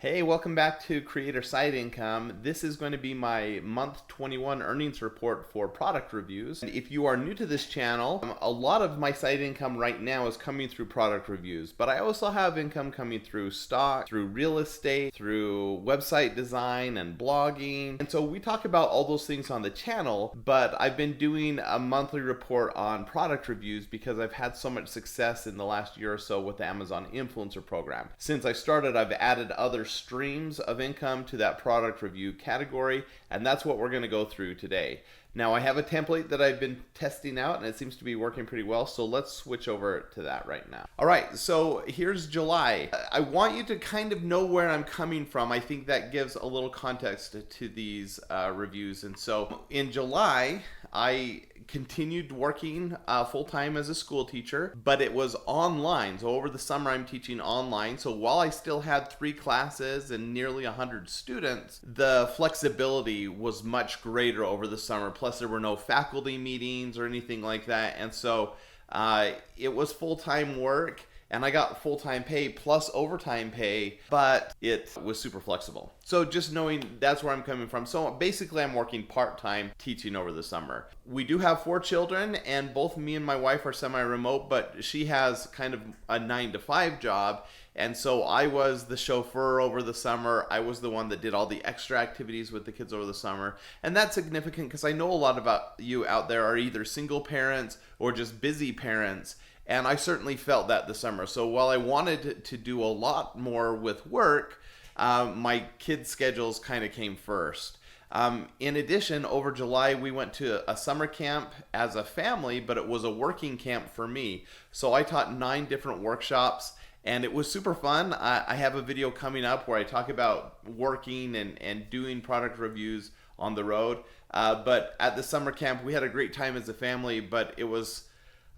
Hey, welcome back to Creator Side Income. This is going to be my month 21 earnings report for product reviews. And if you are new to this channel, a lot of my side income right now is coming through product reviews, but I also have income coming through stock, through real estate, through website design and blogging. And so we talk about all those things on the channel, but I've been doing a monthly report on product reviews because I've had so much success in the last year or so with the Amazon Influencer Program. Since I started, I've added other streams of income to that product review category, and that's what we're going to go through today. Now, I have a template that I've been testing out and it seems to be working pretty well, so let's switch over to that right now. All right, so here's July. I want you to kind of know where I'm coming from. I think that gives a little context to these reviews. And so in July, I continued working full-time as a school teacher, but it was online. So over the summer, I'm teaching online. So while I still had 3 classes and nearly 100 students, the flexibility was much greater over the summer. Plus, there were no faculty meetings or anything like that. And so it was full-time work, and I got full-time pay plus overtime pay, but it was super flexible. So just knowing that's where I'm coming from. So basically I'm working part-time teaching over the summer. We do have 4 children, and both me and my wife are semi-remote, but she has kind of a 9-to-5 job. And so I was the chauffeur over the summer. I was the one that did all the extra activities with the kids over the summer. And that's significant because I know a lot about you out there are either single parents or just busy parents. And I certainly felt that this summer. So while I wanted to do a lot more with work, my kids' schedules kind of came first. In addition, over July, we went to a summer camp as a family, but it was a working camp for me. So I taught 9 different workshops, and it was super fun. I have a video coming up where I talk about working and doing product reviews on the road. But at the summer camp, we had a great time as a family, but it was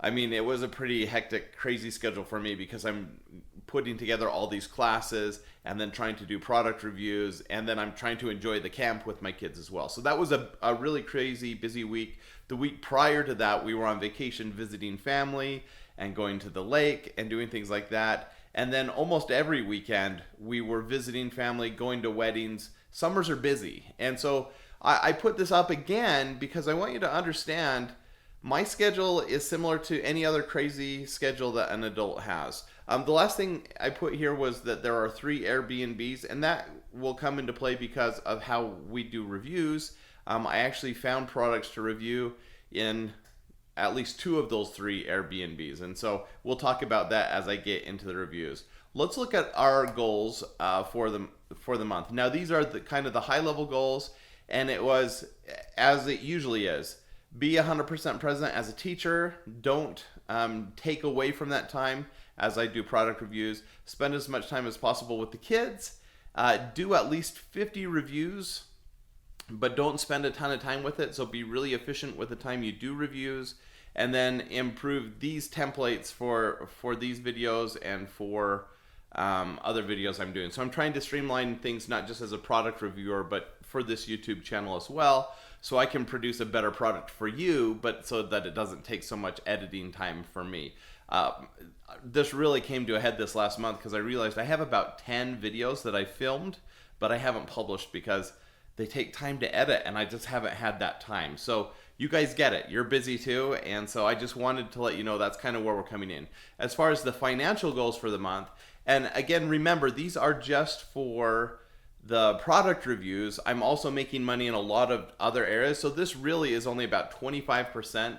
a pretty hectic, crazy schedule for me because I'm putting together all these classes and then trying to do product reviews, and then I'm trying to enjoy the camp with my kids as well. So that was a really crazy, busy week. The week prior to that, we were on vacation visiting family and going to the lake and doing things like that. And then almost every weekend, we were visiting family, going to weddings. Summers are busy. And so I put this up again because I want you to understand my schedule is similar to any other crazy schedule that an adult has. The last thing I put here was that there are 3 Airbnbs, and that will come into play because of how we do reviews. I actually found products to review in at least 2 of those 3 Airbnbs, and so we'll talk about that as I get into the reviews. Let's look at our goals for the month. Now, these are the kind of the high-level goals, and it was as it usually is. Be 100% present as a teacher. Don't take away from that time as I do product reviews. Spend as much time as possible with the kids. Do at least 50 reviews, but don't spend a ton of time with it. So be really efficient with the time you do reviews, and then improve these templates for these videos and for other videos I'm doing. So I'm trying to streamline things not just as a product reviewer, but for this YouTube channel as well, so I can produce a better product for you, but so that it doesn't take so much editing time for me. This really came to a head this last month because I realized I have about 10 videos that I filmed, but I haven't published because they take time to edit, and I just haven't had that time. So you guys get it. You're busy too, and so I just wanted to let you know that's kind of where we're coming in. As far as the financial goals for the month, and again, remember, these are just for the product reviews. I'm also making money in a lot of other areas, so this really is only about 25%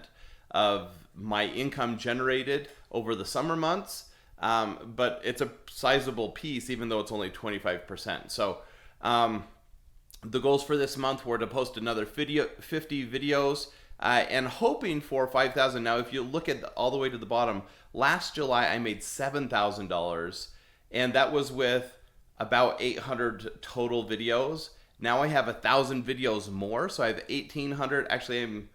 of my income generated over the summer months, but it's a sizable piece even though it's only 25%. So the goals for this month were to post another 50 videos and hoping for 5,000. Now, if you look at all the way to the bottom, last July I made $7,000, and that was with about 800 total videos. Now I have 1,000 videos more, so I have 1,800. Actually, I'm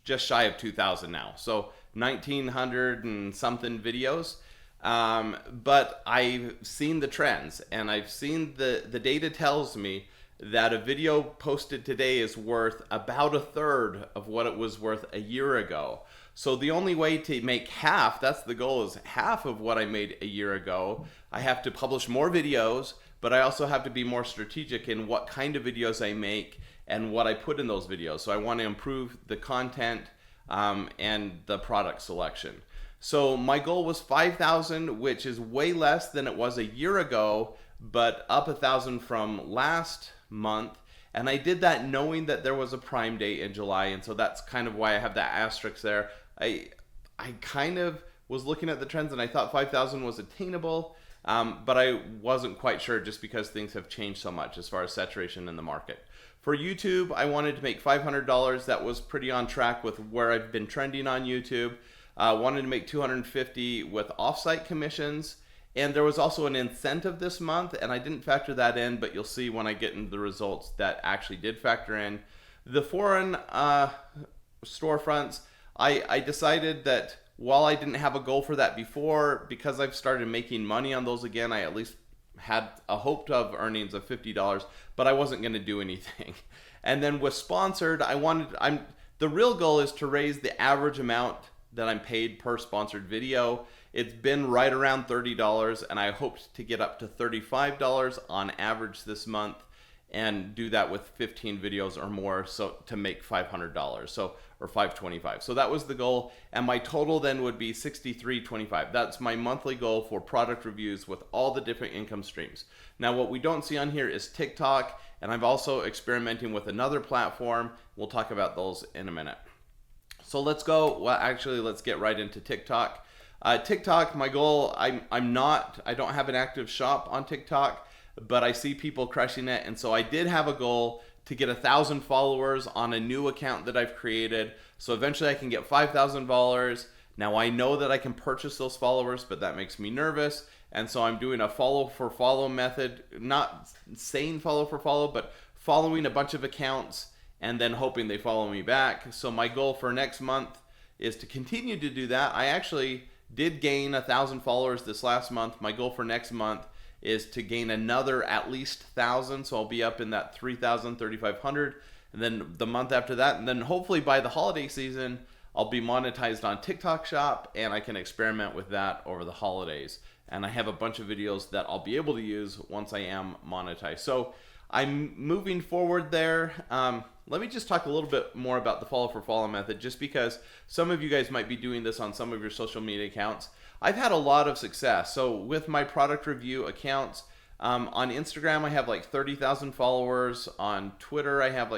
just shy of 2,000 now, so 1,900 and something videos. But I've seen the trends, and I've seen the data tells me that a video posted today is worth about 1/3 of what it was worth a year ago. So the only way to make half, that's the goal, is half of what I made a year ago, I have to publish more videos, but I also have to be more strategic in what kind of videos I make and what I put in those videos. So I want to improve the content and the product selection. So my goal was 5,000, which is way less than it was a year ago, but up 1,000 from last month. And I did that knowing that there was a Prime Day in July, and so that's kind of why I have that asterisk there. I kind of was looking at the trends and I thought 5,000 was attainable, but I wasn't quite sure just because things have changed so much as far as saturation in the market. For YouTube, I wanted to make $500. That was pretty on track with where I've been trending on YouTube. Wanted to make $250 with offsite commissions. And there was also an incentive this month, and I didn't factor that in, but you'll see when I get into the results that actually did factor in. The foreign storefronts, I decided that while I didn't have a goal for that before, because I've started making money on those again, I at least had a hope of earnings of $50, but I wasn't going to do anything. And then with sponsored, the real goal is to raise the average amount that I'm paid per sponsored video. It's been right around $30, and I hoped to get up to $35 on average this month and do that with 15 videos or more, so to make $500, so or $525. So that was the goal, and my total then would be $63.25. That's my monthly goal for product reviews with all the different income streams. Now what we don't see on here is TikTok, and I'm also experimenting with another platform. We'll talk about those in a minute. So let's get right into TikTok. TikTok, my goal, I don't have an active shop on TikTok, but I see people crushing it, and so I did have a goal to get 1,000 followers on a new account that I've created. So eventually I can get 5,000 followers. Now I know that I can purchase those followers, but that makes me nervous, and so I'm doing a follow for follow method, not saying follow for follow, but following a bunch of accounts and then hoping they follow me back. So my goal for next month is to continue to do that. I actually did gain 1,000 followers this last month. My goal for next month is to gain another at least 1,000, so I'll be up in that 3,000, 3,500, and then the month after that, and then hopefully by the holiday season, I'll be monetized on TikTok Shop, and I can experiment with that over the holidays. And I have a bunch of videos that I'll be able to use once I am monetized. So I'm moving forward there. Let me just talk a little bit more about the follow for follow method, just because some of you guys might be doing this on some of your social media accounts. I've had a lot of success. So with my product review accounts, on Instagram I have like 30,000 followers. On Twitter I have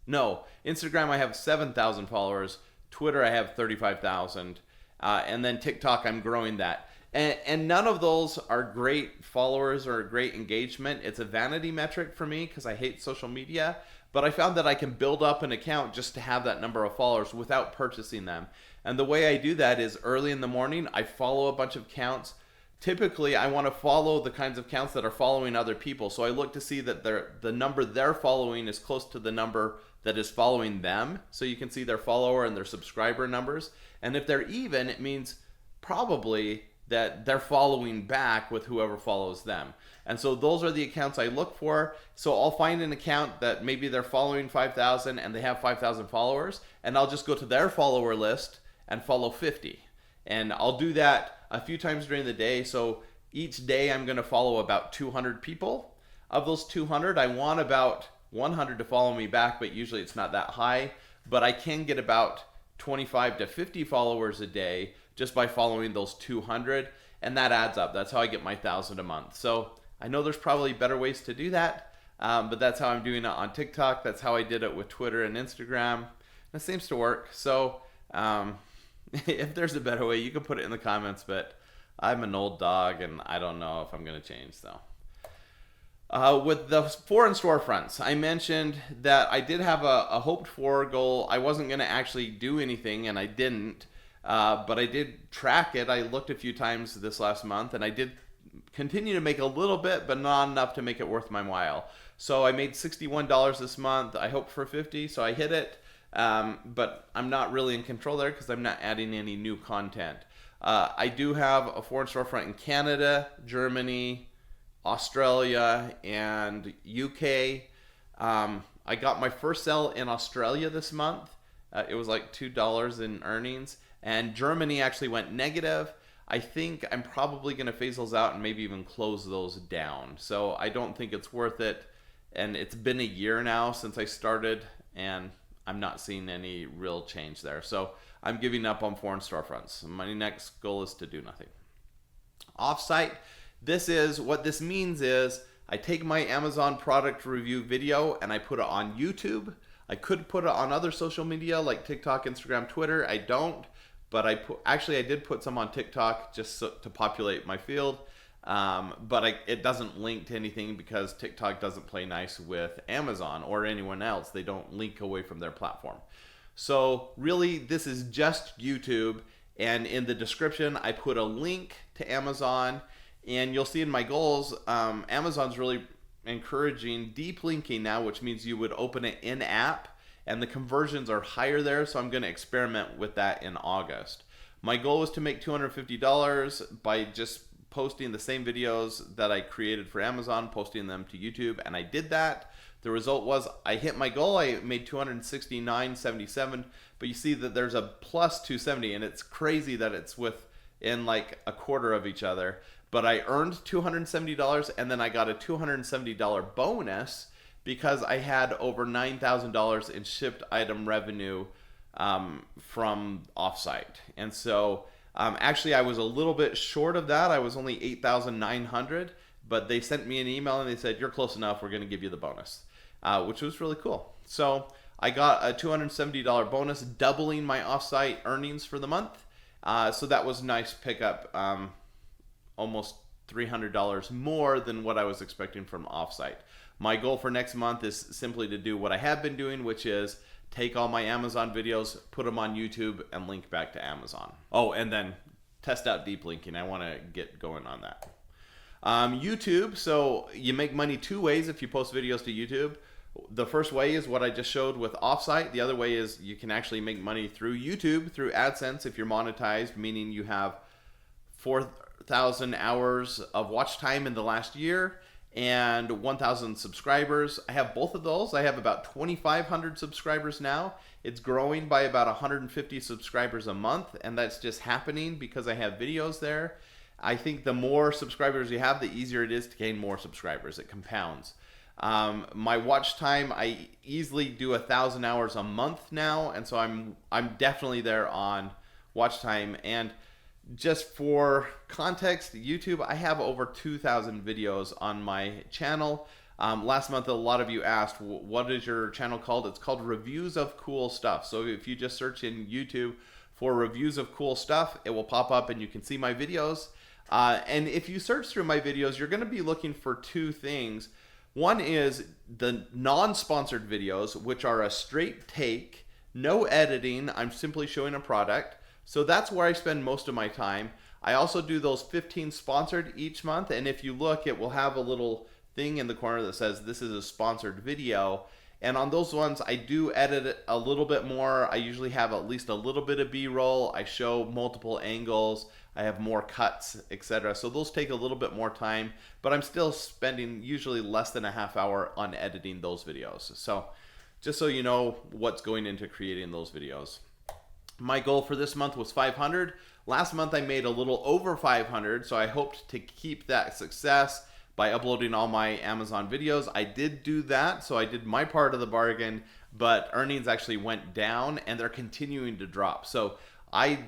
Instagram I have 7,000 followers. Twitter I have 35,000. And then TikTok I'm growing that. And none of those are great followers or great engagement. It's a vanity metric for me because I hate social media. But I found that I can build up an account just to have that number of followers without purchasing them. And the way I do that is early in the morning, I follow a bunch of accounts. Typically, I want to follow the kinds of accounts that are following other people. So I look to see that the number they're following is close to the number that is following them. So you can see their follower and their subscriber numbers. And if they're even, it means probably that they're following back with whoever follows them. And so those are the accounts I look for. So I'll find an account that maybe they're following 5,000 and they have 5,000 followers, and I'll just go to their follower list and follow 50. And I'll do that a few times during the day. So each day I'm going to follow about 200 people. Of those 200, I want about 100 to follow me back, but usually it's not that high. But I can get about 25 to 50 followers a day just by following those 200, and that adds up. That's how I get my 1,000 a month. So I know there's probably better ways to do that, but that's how I'm doing it on TikTok. That's how I did it with Twitter and Instagram. It seems to work. So if there's a better way, you can put it in the comments, but I'm an old dog and I don't know if I'm going to change. So with the foreign storefronts, I mentioned that I did have a hoped for goal. I wasn't going to actually do anything, and I didn't. But I did track it. I looked a few times this last month, and I did continue to make a little bit, but not enough to make it worth my while. So I made $61 this month. I hoped for 50, so I hit it. But I'm not really in control there because I'm not adding any new content. I do have a foreign storefront in Canada, Germany, Australia, and UK. I got my first sell in Australia this month. It was like $2 in earnings. And Germany actually went negative. I think I'm probably going to phase those out and maybe even close those down. So I don't think it's worth it. And it's been a year now since I started, and I'm not seeing any real change there. So I'm giving up on foreign storefronts. My next goal is to do nothing. Offsite, what this means is I take my Amazon product review video and I put it on YouTube. I could put it on other social media like TikTok, Instagram, Twitter. I don't, but I did put some on TikTok just to populate my field. But it doesn't link to anything because TikTok doesn't play nice with Amazon or anyone else. They don't link away from their platform. So really, this is just YouTube. And in the description, I put a link to Amazon. And you'll see in my goals, Amazon's really encouraging deep linking now, which means you would open it in app. And the conversions are higher there. So I'm going to experiment with that in August. My goal is to make $250 by just posting the same videos that I created for Amazon, posting them to YouTube, and I did that. The result was I hit my goal. I made $269.77, but you see that there's a plus 270, and it's crazy that it's within like a quarter of each other. But I earned $270, and then I got a $270 bonus because I had over $9,000 in shipped item revenue from offsite, and so. Actually, I was a little bit short of that. I was only 8,900, but they sent me an email and they said, you're close enough. We're going to give you the bonus, which was really cool. So I got a $270 bonus, doubling my offsite earnings for the month. So that was nice pickup, almost $300 more than what I was expecting from offsite. My goal for next month is simply to do what I have been doing, which is take all my Amazon videos, put them on YouTube, and link back to Amazon. Oh, and then test out deep linking. I want to get going on that. YouTube, so you make money two ways if you post videos to YouTube. The first way is what I just showed with offsite. The other way is you can actually make money through YouTube, through AdSense if you're monetized, meaning you have 4,000 hours of watch time in the last year and 1,000 subscribers. I have both of those. I have about 2,500 subscribers now. It's growing by about 150 subscribers a month, and that's just happening because I have videos there. I think the more subscribers you have, the easier it is to gain more subscribers. It compounds. My watch time, I easily do 1,000 hours a month now, and so I'm definitely there on watch time. And just for context, YouTube, I have over 2,000 videos on my channel. Last month, a lot of you asked, what is your channel called? It's called Reviews of Cool Stuff. So if you just search in YouTube for Reviews of Cool Stuff, it will pop up and you can see my videos. And if you search through my videos, you're going to be looking for two things. One is the non-sponsored videos, which are a straight take, no editing. I'm simply showing a product. So that's where I spend most of my time. I also do those 15 sponsored each month, and if you look, it will have a little thing in the corner that says this is a sponsored video. And on those ones, I do edit it a little bit more. I usually have at least a little bit of B-roll. I show multiple angles. I have more cuts, etc. So those take a little bit more time, but I'm still spending usually less than a half hour on editing those videos. So just so you know what's going into creating those videos. My goal for this month was 500. Last month I made a little over 500, so I hoped to keep that success by uploading all my Amazon videos. I did do that, so I did my part of the bargain, but earnings actually went down and they're continuing to drop. So I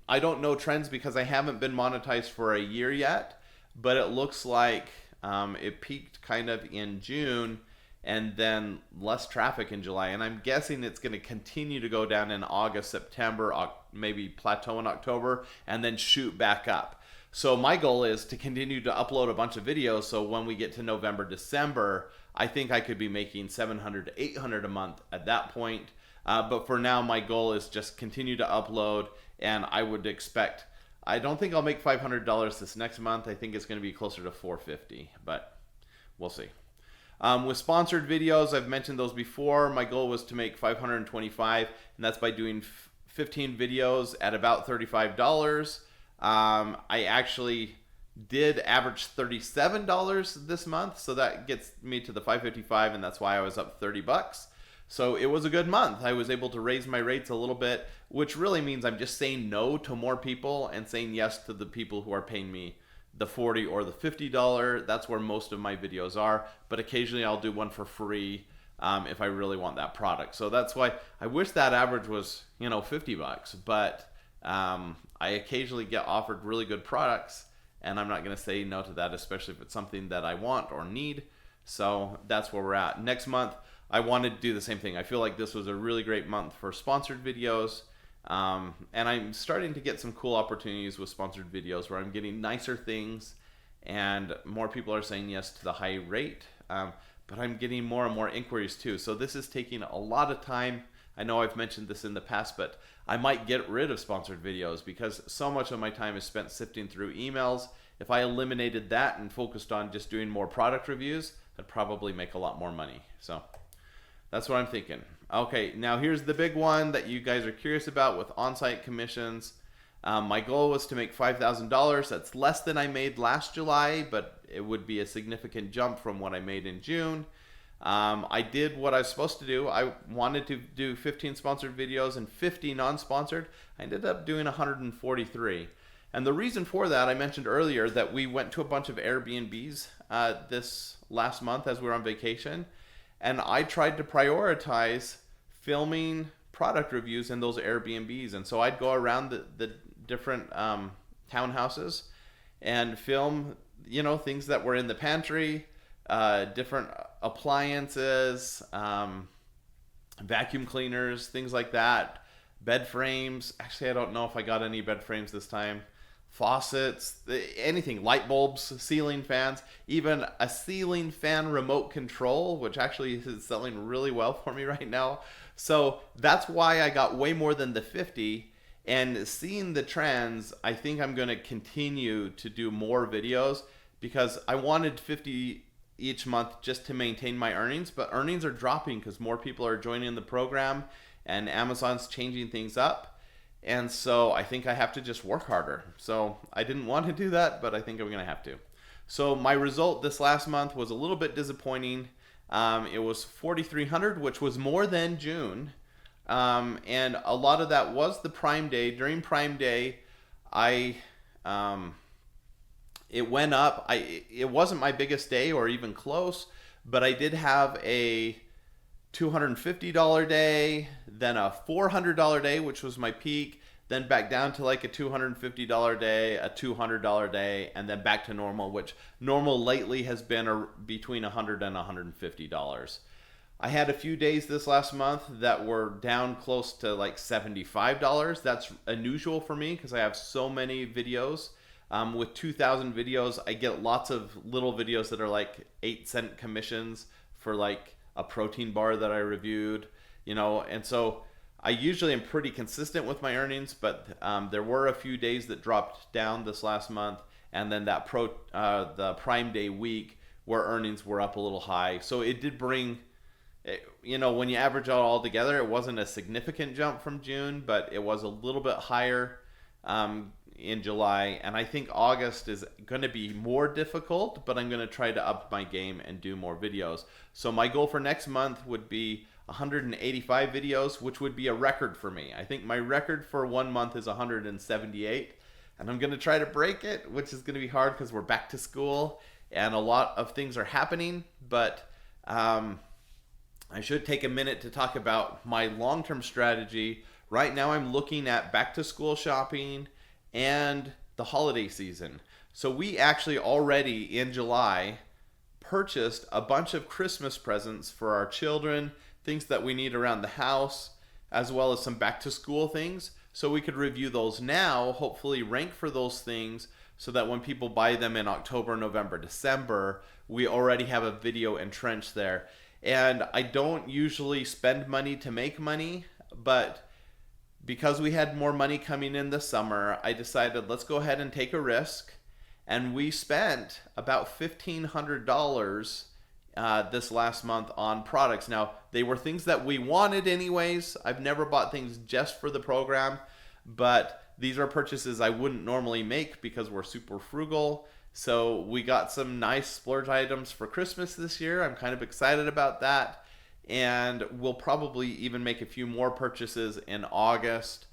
don't know trends because I haven't been monetized for a year yet, but it looks like it peaked kind of in June and then less traffic in July. And I'm guessing it's going to continue to go down in August, September, maybe plateau in October, and then shoot back up. So my goal is to continue to upload a bunch of videos. So when we get to November, December, I think I could be making 700 to 800 a month at that point. But for now, my goal is just continue to upload, and I would expect, I don't think I'll make $500 this next month. I think it's going to be closer to $450, but we'll see. With sponsored videos, I've mentioned those before. My goal was to make $525, and that's by doing 15 videos at about $35. I actually did average $37 this month, so that gets me to the $555, and that's why I was up $30. So it was a good month. I was able to raise my rates a little bit, which really means I'm just saying no to more people and saying yes to the people who are paying me the $40 or the $50. That's where most of my videos are, but occasionally I'll do one for free if I really want that product. So that's why I wish that average was, $50, but I occasionally get offered really good products, and I'm not going to say no to that, especially if it's something that I want or need. So that's where we're at. Next month, I wanted to do the same thing. I feel like this was a really great month for sponsored videos. And I'm starting to get some cool opportunities with sponsored videos where I'm getting nicer things and more people are saying yes to the high rate. But I'm getting more and more inquiries too. So this is taking a lot of time. I know I've mentioned this in the past, but I might get rid of sponsored videos because so much of my time is spent sifting through emails. If I eliminated that and focused on just doing more product reviews, I'd probably make a lot more money. So that's what I'm thinking. Okay, now here's the big one that you guys are curious about with on-site commissions. My goal was to make $5,000. That's less than I made last July, but it would be a significant jump from what I made in June. I did what I was supposed to do. I wanted to do 15 sponsored videos and 50 non-sponsored. I ended up doing 143. And the reason for that, I mentioned earlier that we went to a bunch of Airbnbs this last month as we were on vacation. And I tried to prioritize filming product reviews in those Airbnbs. And so I'd go around the different townhouses and film, things that were in the pantry, different appliances, vacuum cleaners, things like that, bed frames. Actually, I don't know if I got any bed frames this time. Faucets, anything, light bulbs, ceiling fans, even a ceiling fan remote control, which actually is selling really well for me right now. So that's why I got way more than the 50. And seeing the trends, I think I'm going to continue to do more videos because I wanted 50 each month just to maintain my earnings, but earnings are dropping because more people are joining the program and Amazon's changing things up. And so I think I have to just work harder. So I didn't want to do that, but I think I'm going to have to. So my result this last month was a little bit disappointing. It was 4,300, which was more than June. And a lot of that was the Prime Day. During Prime Day, it went up. It wasn't my biggest day or even close, but I did have a $250 day, then a $400 day, which was my peak, then back down to like a $250 day, a $200 day, and then back to normal, which normal lately has been between $100 and $150. I had a few days this last month that were down close to like $75. That's unusual for me because I have so many videos. With 2,000 videos, I get lots of little videos that are like 8-cent commissions for like a protein bar that I reviewed, and so I usually am pretty consistent with my earnings, but there were a few days that dropped down this last month, and then that the Prime Day week where earnings were up a little high. So it did bring, when you average out all together, it wasn't a significant jump from June, but it was a little bit higher in July, and I think August is going to be more difficult, but I'm going to try to up my game and do more videos. So my goal for next month would be 185 videos, which would be a record for me. I think my record for 1 month is 178, and I'm going to try to break it, which is going to be hard because we're back to school and a lot of things are happening, but I should take a minute to talk about my long-term strategy. Right now I'm looking at back to school shopping and the holiday season. So we actually already in July purchased a bunch of Christmas presents for our children, things that we need around the house, as well as some back to school things. So we could review those now, hopefully rank for those things so that when people buy them in October, November, December, we already have a video entrenched there. And I don't usually spend money to make money, but because we had more money coming in this summer, I decided let's go ahead and take a risk. And we spent about $1,500 this last month on products. Now, they were things that we wanted anyways. I've never bought things just for the program, but these are purchases I wouldn't normally make because we're super frugal. So we got some nice splurge items for Christmas this year. I'm kind of excited about that. and we'll probably even make a few more purchases in August,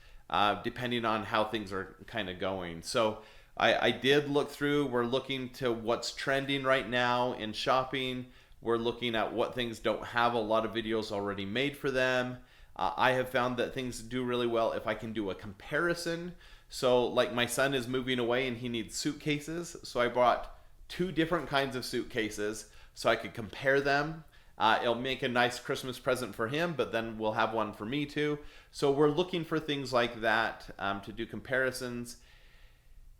depending on how things are kind of going. So I did look through. We're looking to what's trending right now in shopping. We're looking at what things don't have a lot of videos already made for them. I have found that things do really well if I can do a comparison. So like my son is moving away and he needs suitcases. So I bought 2 different kinds of suitcases so I could compare them. It'll make a nice Christmas present for him, but then we'll have one for me too. So we're looking for things like that to do comparisons.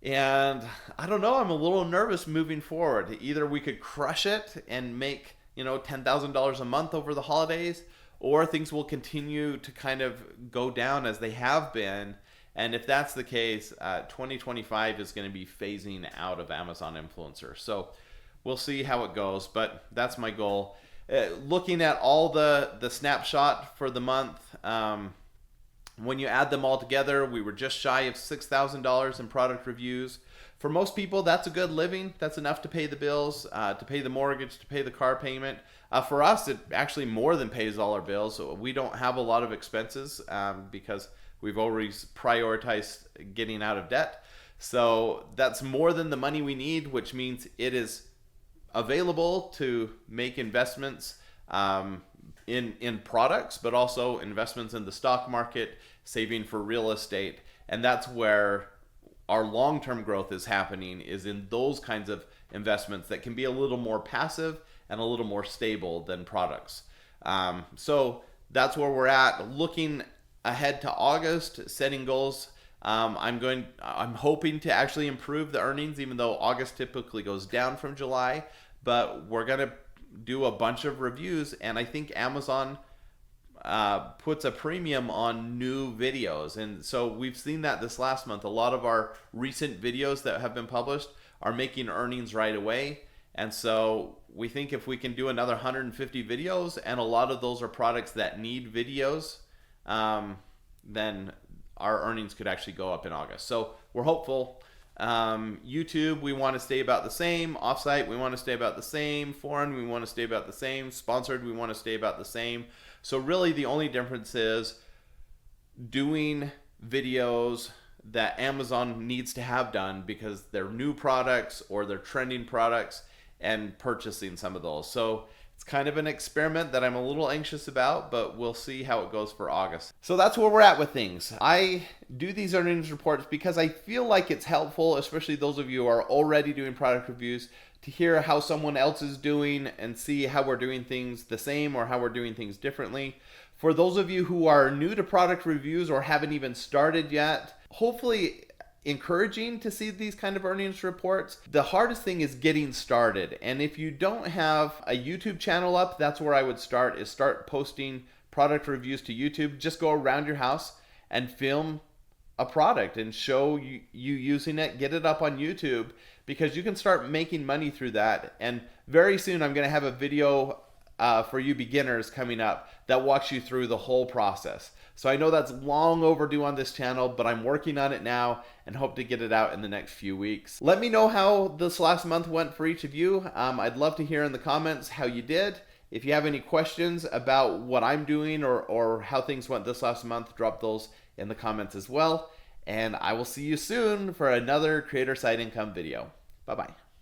And I don't know, I'm a little nervous moving forward. Either we could crush it and make, $10,000 a month over the holidays, or things will continue to kind of go down as they have been. And if that's the case, 2025 is going to be phasing out of Amazon Influencer. So we'll see how it goes, but that's my goal. Looking at all the snapshot for the month, when you add them all together, we were just shy of $6,000 in product reviews. For most people, that's a good living. That's enough to pay the bills, to pay the mortgage, to pay the car payment. For us, it actually more than pays all our bills. So we don't have a lot of expenses because we've always prioritized getting out of debt. So that's more than the money we need, which means it is available to make investments in products, but also investments in the stock market, saving for real estate. And that's where our long-term growth is happening, is in those kinds of investments that can be a little more passive and a little more stable than products. So that's where we're at. Looking ahead to August, setting goals. I'm hoping to actually improve the earnings, even though August typically goes down from July, but we're going to do a bunch of reviews, and I think Amazon puts a premium on new videos. And so we've seen that this last month. A lot of our recent videos that have been published are making earnings right away. And so we think if we can do another 150 videos, and a lot of those are products that need videos, then our earnings could actually go up in August. So we're hopeful. YouTube, we want to stay about the same. Offsite, we want to stay about the same. Foreign, we want to stay about the same. Sponsored, we want to stay about the same. So really the only difference is doing videos that Amazon needs to have done because they're new products or they're trending products, and purchasing some of those. So it's kind of an experiment that I'm a little anxious about, but we'll see how it goes for August. So that's where we're at with things. I do these earnings reports because I feel like it's helpful, especially those of you who are already doing product reviews, to hear how someone else is doing and see how we're doing things the same or how we're doing things differently. For those of you who are new to product reviews or haven't even started yet, hopefully encouraging to see these kind of earnings reports. The hardest thing is getting started. And if you don't have a YouTube channel up, that's where I would start, is start posting product reviews to YouTube. Just go around your house and film a product and show you using it, get it up on YouTube, because you can start making money through that. And very soon I'm going to have a video for you beginners coming up that walks you through the whole process. So I know that's long overdue on this channel, but I'm working on it now and hope to get it out in the next few weeks. Let me know how this last month went for each of you. I'd love to hear in the comments how you did. If you have any questions about what I'm doing or how things went this last month, drop those in the comments as well. And I will see you soon for another Creator Side Income video. Bye-bye.